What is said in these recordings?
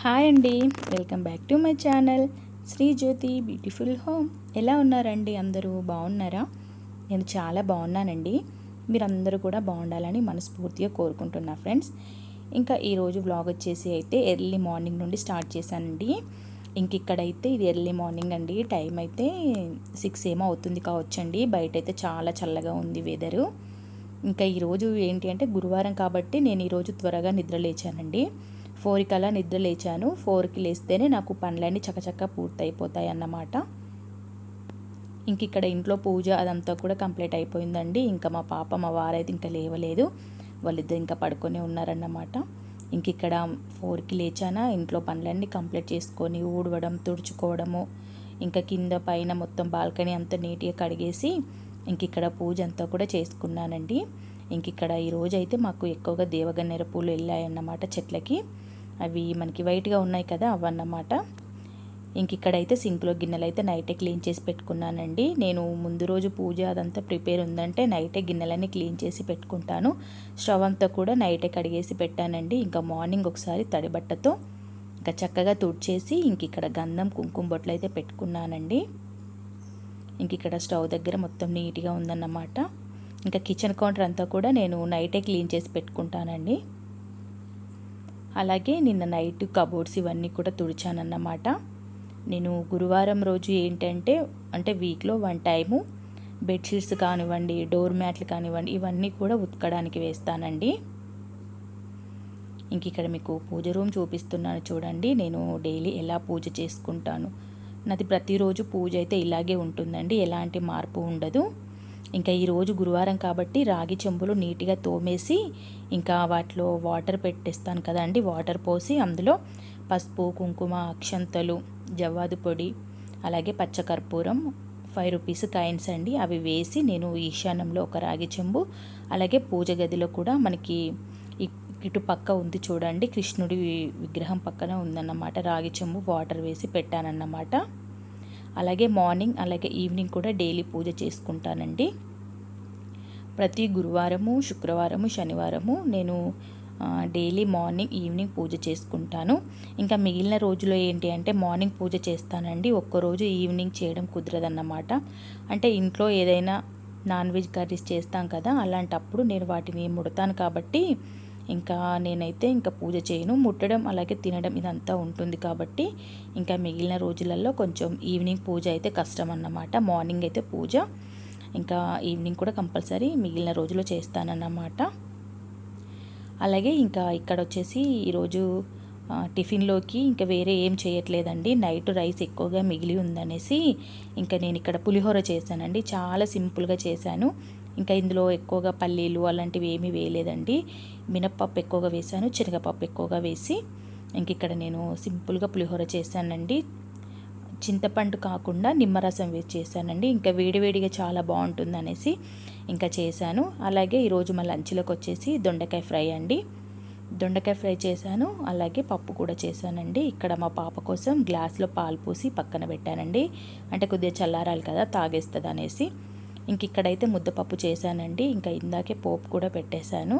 Hi అండి, welcome back to my channel Sri Jyothi beautiful home. ఎలా ఉన్నారండి? అందరూ బాగున్నారా? నేను చాలా బాగున్నానండి. మీరందరూ కూడా బాగుండాలని మనస్ఫూర్తిగా కోరుకుంటున్నా ఫ్రెండ్స్. ఇంకా ఈరోజు వ్లాగ్ వచ్చేసి అయితే ఎర్లీ మార్నింగ్ నుండి స్టార్ట్ చేశానండి. ఇక్కడైతే ఇది ఎర్లీ మార్నింగ్ అండి. టైం అయితే 6 ఏమో అవుతుంది కావచ్చండి. బయట అయితే చాలా చల్లగా ఉంది వెదరు. ఇంకా ఈరోజు ఏంటి అంటే గురువారం కాబట్టి నేను ఈరోజు త్వరగా నిద్ర లేచానండి. 4కి అలా నిద్ర లేచాను. 4కి లేస్తేనే నాకు పనులన్నీ చకచక్క పూర్తయిపోతాయి అన్నమాట. ఇక్కడ ఇంట్లో పూజ అదంతా కూడా కంప్లీట్ అయిపోయిందండి. ఇంకా మా పాప మా వారైతే ఇంకా లేవలేదు, వాళ్ళిద్దరు ఇంకా పడుకొని ఉన్నారన్నమాట. ఇక్కడ 4కి లేచానా, ఇంట్లో పనులన్నీ కంప్లీట్ చేసుకొని ఊడవడం, తుడుచుకోవడము, ఇంకా కింద పైన మొత్తం బాల్కనీ అంతా నీట్గా కడిగేసి ఇక్కడ పూజ అంతా కూడా చేసుకున్నానండి. ఇక్కడ ఈరోజు అయితే మాకు ఎక్కువగా దేవగన్నేర పూలు వెళ్ళాయన్నమాట చెట్లకి. అవి మనకి వైట్గా ఉన్నాయి కదా, అవన్నమాట. ఇక్కడైతే సింక్లో గిన్నెలు అయితే నైటే క్లీన్ చేసి పెట్టుకున్నానండి. నేను ముందు రోజు పూజ అదంతా ప్రిపేర్ ఉందంటే నైటే గిన్నెలన్నీ క్లీన్ చేసి పెట్టుకుంటాను. స్టవ్ అంతా కూడా నైటే కడిగేసి పెట్టానండి. మార్నింగ్ ఒకసారి తడి బట్టతో చక్కగా తుడిచేసి ఇక్కడ గంధం కుంకుమ బొట్లు అయితే పెట్టుకున్నానండి. ఇక్కడ స్టవ్ దగ్గర మొత్తం నీట్గా ఉందన్నమాట. కిచెన్ కౌంటర్ అంతా కూడా నేను నైటే క్లీన్ చేసి పెట్టుకుంటానండి. అలాగే నిన్న నైట్ కబోర్డ్స్ ఇవన్నీ కూడా తుడిచానన్నమాట. నేను గురువారం రోజు ఏంటంటే వీక్లో 1 టైము బెడ్షీట్స్ కానివ్వండి, డోర్ మ్యాట్లు కానివ్వండి, ఇవన్నీ కూడా ఉతకడానికి వేస్తానండి. ఇక్కడ మీకు పూజ రూమ్ చూపిస్తున్నాను చూడండి. నేను డైలీ ఎలా పూజ చేసుకుంటాను, నాది ప్రతిరోజు పూజ అయితే ఇలాగే ఉంటుందండి, ఎలాంటి మార్పు ఉండదు. ఈరోజు గురువారం కాబట్టి రాగి చెంబులు నీట్గా తోమేసి వాటిలో వాటర్ పెట్టేస్తాను కదండి. వాటర్ పోసి అందులో పసుపు, కుంకుమ, అక్షంతలు, జవ్వాదు పొడి, అలాగే పచ్చకర్పూరం, 5 రూపీస్ కాయిన్స్ అండి, అవి వేసి నేను ఈశాన్యంలో ఒక రాగి చెంబు, అలాగే పూజ గదిలో కూడా మనకి ఇటు పక్క ఉంది చూడండి, కృష్ణుడి విగ్రహం పక్కన ఉందన్నమాట, రాగి చెంబు వాటర్ వేసి పెట్టానన్నమాట. అలాగే మార్నింగ్ అలాగే ఈవినింగ్ కూడా డైలీ పూజ చేసుకుంటానండి. ప్రతి గురువారము, శుక్రవారము, శనివారము నేను డైలీ మార్నింగ్ ఈవినింగ్ పూజ చేసుకుంటాను. మిగిలిన రోజులో ఏంటి అంటే మార్నింగ్ పూజ చేస్తానండి. ఒక్కరోజు ఈవినింగ్ చేయడం కుదరదన్నమాట. అంటే ఇంట్లో ఏదైనా నాన్ వెజ్ కర్రీస్ చేస్తాం కదా, అలాంటప్పుడు నేను వాటిని ముడతాను కాబట్టి నేనైతే పూజ చేయను. ముట్టడం అలాగే తినడం ఇదంతా ఉంటుంది కాబట్టి మిగిలిన రోజులలో కొంచెం ఈవినింగ్ పూజ అయితే కష్టం అన్నమాట. మార్నింగ్ అయితే పూజ, ఈవినింగ్ కూడా కంపల్సరీ మిగిలిన రోజులో చేస్తానన్నమాట. అలాగే ఇక్కడ వచ్చేసి ఈరోజు టిఫిన్లోకి వేరే ఏం చేయట్లేదండి. నైట్ రైస్ ఎక్కువగా మిగిలి ఉందనేసి నేను ఇక్కడ పులిహోర చేశానండి. చాలా సింపుల్గా చేశాను. ఇందులో ఎక్కువగా పల్లీలు అలాంటివి ఏమీ వేయలేదండి. మినప్పప్పు ఎక్కువగా వేశాను, శనగపప్పు ఎక్కువగా వేసి ఇక్కడ నేను సింపుల్గా పులిహోర చేశానండి. చింతపండు కాకుండా నిమ్మరసం వేసి చేశానండి. వేడివేడిగా చాలా బాగుంటుంది అనేసి చేశాను. అలాగే ఈరోజు మా లంచ్లోకి వచ్చేసి దొండకాయ ఫ్రై అండి. దొండకాయ ఫ్రై చేశాను, అలాగే పప్పు కూడా చేశానండి. ఇక్కడ మా పాప కోసం గ్లాస్లో పాలు పోసి పక్కన పెట్టానండి. అంటే కొద్దిగా చల్లారాలి కదా, తాగేస్తుంది అనేసి. ఇక్కడైతే ముద్దపప్పు చేశానండి. ఇందాకే పోపు కూడా పెట్టేశాను.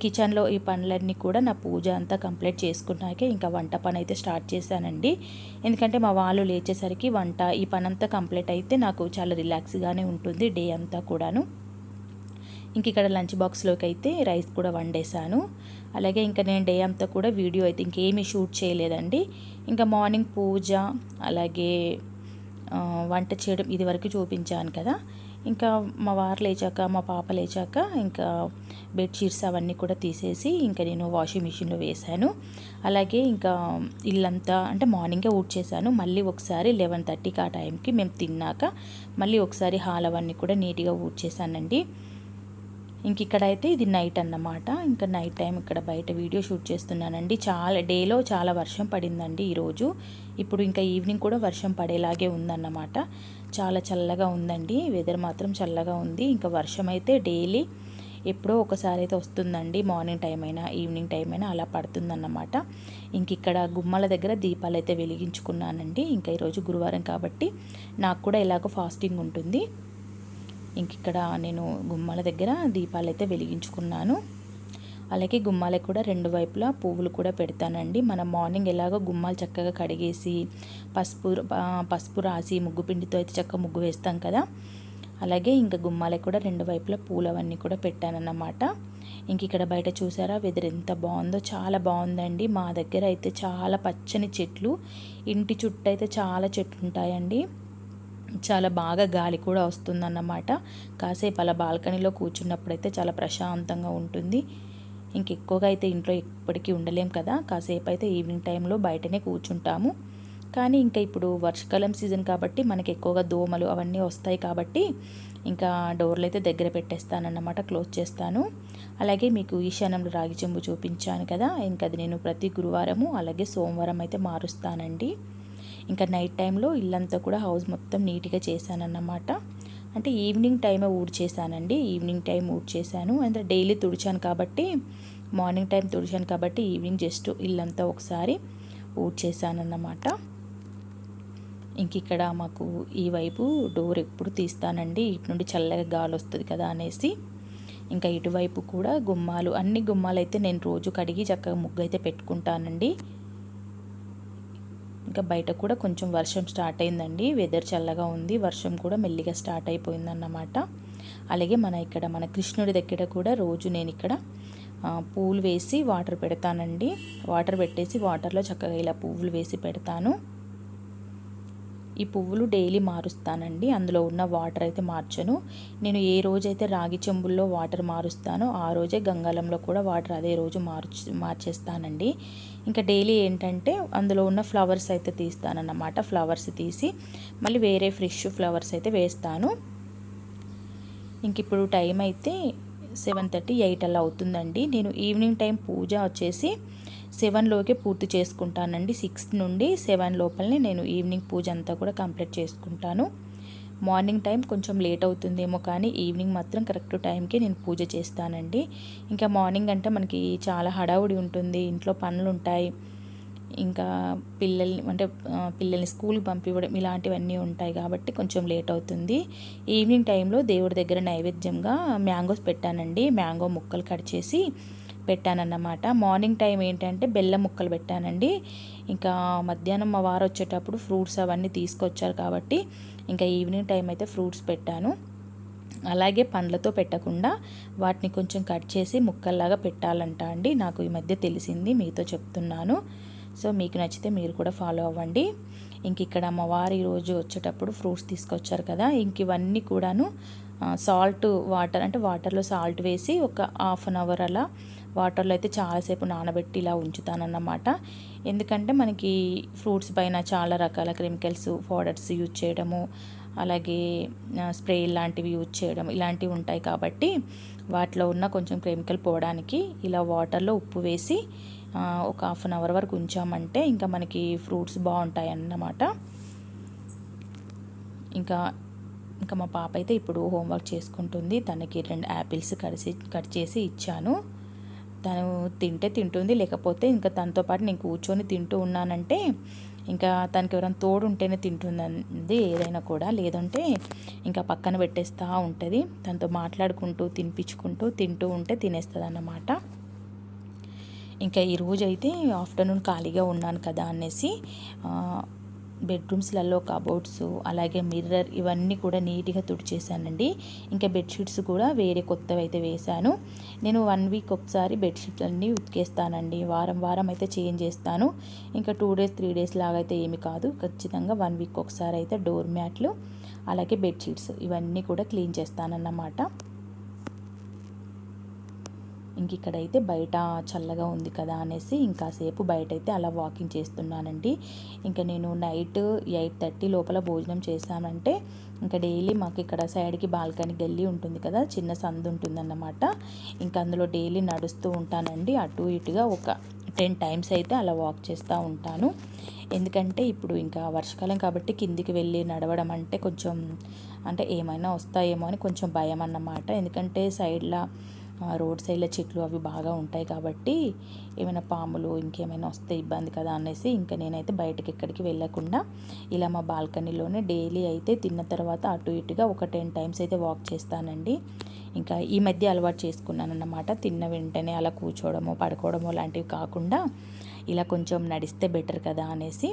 కిచెన్లో ఈ పనులన్నీ కూడా నా పూజ అంతా కంప్లీట్ చేసుకున్నాకే వంట పని అయితే స్టార్ట్ చేశానండి. ఎందుకంటే మా వాళ్ళు లేచేసరికి వంట ఈ పని అంతా కంప్లీట్ అయితే నాకు చాలా రిలాక్స్గానే ఉంటుంది డే అంతా కూడాను. ఇక్కడ లంచ్ బాక్స్లోకి అయితే రైస్ కూడా వండేశాను. అలాగే నేను డే అంతా కూడా వీడియో అయితే ఇంకేమీ షూట్ చేయలేదండి. మార్నింగ్ పూజ అలాగే వంట చేయడం ఇది వరకు చూపించాను కదా. మా వారు లేచాక, మా పాప లేచాక బెడ్షీట్స్ అవన్నీ కూడా తీసేసి నేను వాషింగ్ మిషన్లో వేశాను. అలాగే ఇల్లంతా అంటే మార్నింగే ఊడ్చేసాను. మళ్ళీ ఒకసారి 11:30కి ఆ టైంకి మేము తిన్నాక మళ్ళీ ఒకసారి హాల్ అవన్నీ కూడా నీట్గా ఊడ్చేసానండి. ఇక్కడైతే ఇది నైట్ అన్నమాట. నైట్ టైం ఇక్కడ బయట వీడియో షూట్ చేస్తున్నానండి. డేలో చాలా వర్షం పడిందండి ఈరోజు. ఇప్పుడు ఈవినింగ్ కూడా వర్షం పడేలాగే ఉందన్నమాట. చాలా చల్లగా ఉందండి, వెదర్ మాత్రం చల్లగా ఉంది. వర్షం అయితే డైలీ ఎప్పుడో ఒకసారి అయితే వస్తుందండి. మార్నింగ్ టైం అయినా ఈవినింగ్ టైం అయినా అలా పడుతుందన్నమాట. ఇక్కడ గుమ్మల దగ్గర దీపాలు అయితే వెలిగించుకున్నానండి. ఈరోజు గురువారం కాబట్టి నాకు కూడా ఎలాగో ఫాస్టింగ్ ఉంటుంది. ఇక్కడ నేను గుమ్మల దగ్గర దీపాలు అయితే వెలిగించుకున్నాను. అలాగే గుమ్మాలకు కూడా 2 వైపులా పువ్వులు కూడా పెడతానండి. మనం మార్నింగ్ ఎలాగో గుమ్మాలు చక్కగా కడిగేసి పసుపు రాసి ముగ్గు పిండితో అయితే చక్కగా ముగ్గు వేస్తాం కదా, అలాగే ఇంకా గుమ్మాలకు కూడా 2 వైపులా పూలు అవన్నీ కూడా పెట్టానన్నమాట. ఇంక ఇక్కడ బయట చూసారా వెదర్ ఎంత బాగుందో, చాలా బాగుందండి. మా దగ్గర అయితే చాలా పచ్చని చెట్లు, ఇంటి చుట్టూ అయితే చాలా చెట్లు ఉంటాయండి. చాలా బాగా గాలి కూడా వస్తుందన్నమాట. కాసేపు అలా బాల్కనీలో కూర్చున్నప్పుడైతే చాలా ప్రశాంతంగా ఉంటుంది. ఇంకెక్కువగా అయితే ఇంట్లో ఎప్పటికీ ఉండలేం కదా, కాసేపు అయితే ఈవినింగ్ టైంలో బయటనే కూర్చుంటాము. కానీ ఇంకా ఇప్పుడు వర్షాకాలం సీజన్ కాబట్టి మనకి ఎక్కువగా దోమలు అవన్నీ వస్తాయి కాబట్టి ఇంకా డోర్లు అయితే దగ్గర పెట్టేస్తానన్నమాట, క్లోజ్ చేస్తాను. అలాగే మీకు ఈశాన్యంలో రాగి చెంబు చూపించాను కదా, ఇంకా అది నేను ప్రతి గురువారము అలాగే సోమవారం అయితే మారుస్తానండి. ఇంకా నైట్ టైంలో ఇల్లంతా కూడా హౌస్ మొత్తం నీట్గా చేశానన్నమాట. అంటే ఈవినింగ్ టైమే ఊడ్చేసానండి, ఈవినింగ్ టైం ఊడ్చేసాను. అంటే డైలీ తుడిచాను కాబట్టి, మార్నింగ్ టైం తుడిచాను కాబట్టి ఈవినింగ్ జస్ట్ ఇల్లంతా ఒకసారి ఊడ్చేసానన్నమాట. ఇంక ఇక్కడ మాకు ఈ వైపు డోర్ ఎప్పుడు తీస్తానండి, ఇటు నుండి చల్లగా గాలి వస్తుంది కదా అనేసి. ఇంకా ఇటువైపు కూడా గుమ్మాలు, అన్ని గుమ్మాలు అయితే నేను రోజు కడిగి చక్కగా ముగ్గు అయితే పెట్టుకుంటానండి. ఇంకా బయట కూడా కొంచెం వర్షం స్టార్ట్ అయిందండి, వెదర్ చల్లగా ఉంది, వర్షం కూడా మెల్లిగా స్టార్ట్ అయిపోయిందన్నమాట. అలాగే మన కృష్ణుడి దగ్గర కూడా రోజు నేను ఇక్కడ పూలు వేసి వాటర్ పెడతానండి. వాటర్ పెట్టేసి వాటర్లో చక్కగా ఇలా పువ్వులు వేసి పెడతాను. ఈ పువ్వులు డైలీ మారుస్తానండి, అందులో ఉన్న వాటర్ అయితే మార్చను. నేను ఏ రోజైతే రాగి చెంబుల్లో వాటర్ మారుస్తానో ఆ రోజే గంగాలంలో కూడా వాటర్ అదే రోజు మార్చేస్తానండి. ఇంకా డైలీ ఏంటంటే అందులో ఉన్న ఫ్లవర్స్ అయితే తీస్తానన్నమాట. ఫ్లవర్స్ తీసి మళ్ళీ వేరే ఫ్రెష్ ఫ్లవర్స్ అయితే వేస్తాను. ఇంక ఇప్పుడు టైం అయితే 7:30, 8 అలా అవుతుందండి. నేను ఈవినింగ్ టైం పూజ వచ్చేసి 7లోకే పూర్తి చేసుకుంటానండి. 6 నుండి 7 లోపలనే నేను ఈవినింగ్ పూజ అంతా కూడా కంప్లీట్ చేసుకుంటాను. మార్నింగ్ టైం కొంచెం లేట్ అవుతుందేమో కానీ ఈవినింగ్ మాత్రం కరెక్ట్ టైంకే నేను పూజ చేస్తానండి. ఇంకా మార్నింగ్ అంటే మనకి చాలా హడావుడి ఉంటుంది, ఇంట్లో పనులు ఉంటాయి, ఇంకా పిల్లల్ని స్కూల్కి పంపివ్వడం ఇలాంటివన్నీ ఉంటాయి కాబట్టి కొంచెం లేట్ అవుతుంది. ఈవినింగ్ టైంలో దేవుడి దగ్గర నైవేద్యంగా మ్యాంగోస్ పెట్టానండి, మ్యాంగో ముక్కలు కట్ చేసి పెట్టానన్నమాట. మార్నింగ్ టైం ఏంటంటే బెల్లం ముక్కలు పెట్టానండి. ఇంకా మధ్యాహ్నం మా వారు వచ్చేటప్పుడు ఫ్రూట్స్ అవన్నీ తీసుకొచ్చారు కాబట్టి ఇంకా ఈవినింగ్ టైం అయితే ఫ్రూట్స్ పెట్టాను. అలాగే పండ్లతో పెట్టకుండా వాటిని కొంచెం కట్ చేసి ముక్కల్లాగా పెట్టాలంట అండి, నాకు ఈ మధ్య తెలిసింది, మీతో చెప్తున్నాను. సో మీకు నచ్చితే మీరు కూడా ఫాలో అవ్వండి. ఇంక ఇక్కడ మా వారు ఈరోజు వచ్చేటప్పుడు ఫ్రూట్స్ తీసుకొచ్చారు కదా, ఇంక ఇవన్నీ కూడాను సాల్ట్ వాటర్, అంటే వాటర్లో సాల్ట్ వేసి ఒక హాఫ్ అన్ అవర్ అలా వాటర్లో అయితే చాలాసేపు నానబెట్టి ఇలా ఉంచుతానన్నమాట. ఎందుకంటే మనకి ఫ్రూట్స్ పైన చాలా రకాల కెమికల్స్ పౌడర్స్ యూజ్ చేయడము, అలాగే స్ప్రే లాంటివి యూజ్ చేయడం ఇలాంటివి ఉంటాయి కాబట్టి వాటిలో ఉన్న కొంచెం కెమికల్ పోవడానికి ఇలా వాటర్లో ఉప్పు వేసి ఒక హాఫ్ అన్ అవర్ వరకు ఉంచామంటే ఇంకా మనకి ఫ్రూట్స్ బాగుంటాయి అన్నమాట. ఇంకా మా పాప అయితే ఇప్పుడు హోంవర్క్ చేసుకుంటుంది. తనకి 2 యాపిల్స్ కట్ చేసి ఇచ్చాను. తను తింటే తింటుంది, లేకపోతే ఇంకా తనతో పాటు నేను కూర్చొని తింటూ ఉన్నానంటే ఇంకా తనకి ఎవరైనా తోడు ఉంటేనే తింటుందండి ఏదైనా కూడా, లేదంటే ఇంకా పక్కన పెట్టేస్తూ ఉంటుంది. తనతో మాట్లాడుకుంటూ తినిపించుకుంటూ తింటూ ఉంటే తినేస్తుంది అన్నమాట. ఇంకా ఈరోజు అయితే ఆఫ్టర్నూన్ ఖాళీగా ఉన్నాను కదా అనేసి బెడ్రూమ్స్లలో కబోర్డ్స్ అలాగే మిర్రర్ ఇవన్నీ కూడా నీట్గా తుడిచేసానండి. ఇంకా బెడ్షీట్స్ కూడా వేరే కొత్తవి అయితే వేశాను. నేను 1 వీక్ ఒకసారి బెడ్షీట్స్ అన్నీ ఉతికేస్తానండి, వారం అయితే చేంజ్ చేస్తాను. ఇంకా 2 డేస్ 3 డేస్ లాగా అయితే ఏమి కాదు, ఖచ్చితంగా 1 వీక్ ఒకసారి అయితే డోర్ మ్యాట్లు అలాగే బెడ్షీట్స్ ఇవన్నీ కూడా క్లీన్ చేస్తానన్నమాట. ఇంక ఇక్కడైతే బయట చల్లగా ఉంది కదా అనేసి ఇంకాసేపు బయట అయితే అలా వాకింగ్ చేస్తున్నానండి. ఇంకా నేను నైట్ 8:30 లోపల భోజనం చేశానంటే ఇంకా డైలీ మాకు ఇక్కడ సైడ్కి బాల్కనీ గల్లీ ఉంటుంది కదా, చిన్న సందు ఉంటుందన్నమాట. ఇంకా అందులో డైలీ నడుస్తూ ఉంటానండి, అటు ఇటుగా ఒక 10 టైమ్స్ అయితే అలా వాక్ చేస్తూ ఉంటాను. ఎందుకంటే ఇప్పుడు ఇంకా వర్షాకాలం కాబట్టి కిందికి వెళ్ళి నడవడం అంటే కొంచెం ఏమైనా వస్తాయేమో అని కొంచెం భయం అన్నమాట. ఎందుకంటే సైడ్లో రోడ్ సైడ్లో చెట్లు అవి బాగా ఉంటాయి కాబట్టి ఏమైనా పాములు ఇంకేమైనా వస్తే ఇబ్బంది కదా అనేసి ఇంకా నేనైతే బయటకి ఎక్కడికి వెళ్ళకుండా ఇలా మా బాల్కనీలోనే డైలీ అయితే తిన్న తర్వాత అటు ఇటుగా ఒక 10 టైమ్స్ అయితే వాక్ చేస్తానండి. ఇంకా ఈ మధ్య అలవాటు చేసుకున్నాను అన్నమాట. తిన్న వెంటనే అలా కూర్చోవడమో పడుకోవడమో లాంటివి కాకుండా ఇలా కొంచెం నడిస్తే బెటర్ కదా అనేసి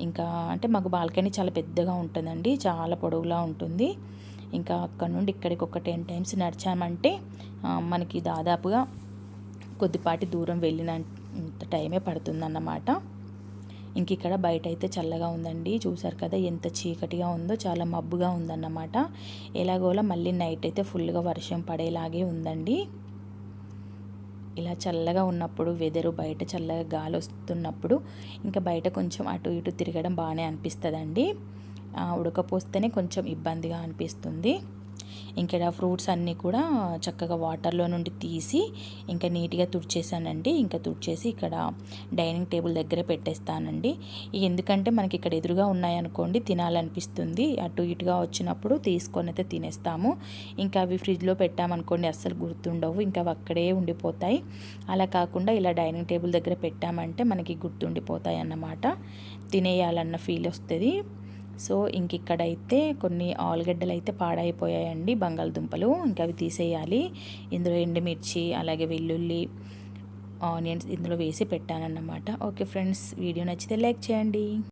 ఇంకా అంటే మాకు బాల్కనీ చాలా పెద్దగా ఉంటుందండి, చాలా పొడవులా ఉంటుంది. ఇంకా అక్కడ నుండి ఇక్కడికి ఒక 10 టైమ్స్ నడిచామంటే మనకి దాదాపుగా కొద్దిపాటి దూరం వెళ్ళినంత టైమే పడుతుందన్నమాట. ఇంక ఇక్కడ బయట అయితే చల్లగా ఉందండి. చూసారు కదా ఎంత చీకటిగా ఉందో, చాలా మబ్బుగా ఉందన్నమాట. ఎలాగోలా మళ్ళీ నైట్ అయితే ఫుల్గా వర్షం పడేలాగే ఉందండి. ఇలా చల్లగా ఉన్నప్పుడు వెదరు బయట చల్లగా గాలి వస్తున్నప్పుడు ఇంకా బయట కొంచెం అటు ఇటు తిరగడం బాగానే అనిపిస్తుందండి. ఉడకపోస్తేనే కొంచెం ఇబ్బందిగా అనిపిస్తుంది. ఇక్కడ ఫ్రూట్స్ అన్నీ కూడా చక్కగా వాటర్లో నుండి తీసి ఇంకా నీట్గా తుడిచేసానండి. ఇంకా తుడిచేసి ఇక్కడ డైనింగ్ టేబుల్ దగ్గర పెట్టేస్తానండి. ఎందుకంటే మనకి ఇక్కడ ఎదురుగా ఉన్నాయనుకోండి తినాలనిపిస్తుంది, అటు ఇటుగా వచ్చినప్పుడు తీసుకొని అయితే తినేస్తాము. ఇంకా అవి ఫ్రిడ్జ్లో పెట్టామనుకోండి అస్సలు గుర్తుండవు, ఇంకా అవి అక్కడే ఉండిపోతాయి. అలా కాకుండా ఇలా డైనింగ్ టేబుల్ దగ్గర పెట్టామంటే మనకి గుర్తుండిపోతాయి అన్నమాట, తినేయాలన్న ఫీల్ వస్తుంది. సో ఇంక ఇక్కడైతే కొన్ని ఆలుగడ్డలు అయితే పాడైపోయాయండి, బంగాళదుంపలు, ఇంకా అవి తీసేయాలి. ఇందులో ఎండుమిర్చి అలాగే వెల్లుల్లి ఆనియన్స్ ఇందులో వేసి పెట్టానన్నమాట. ఓకే ఫ్రెండ్స్, వీడియో నచ్చితే లైక్ చేయండి.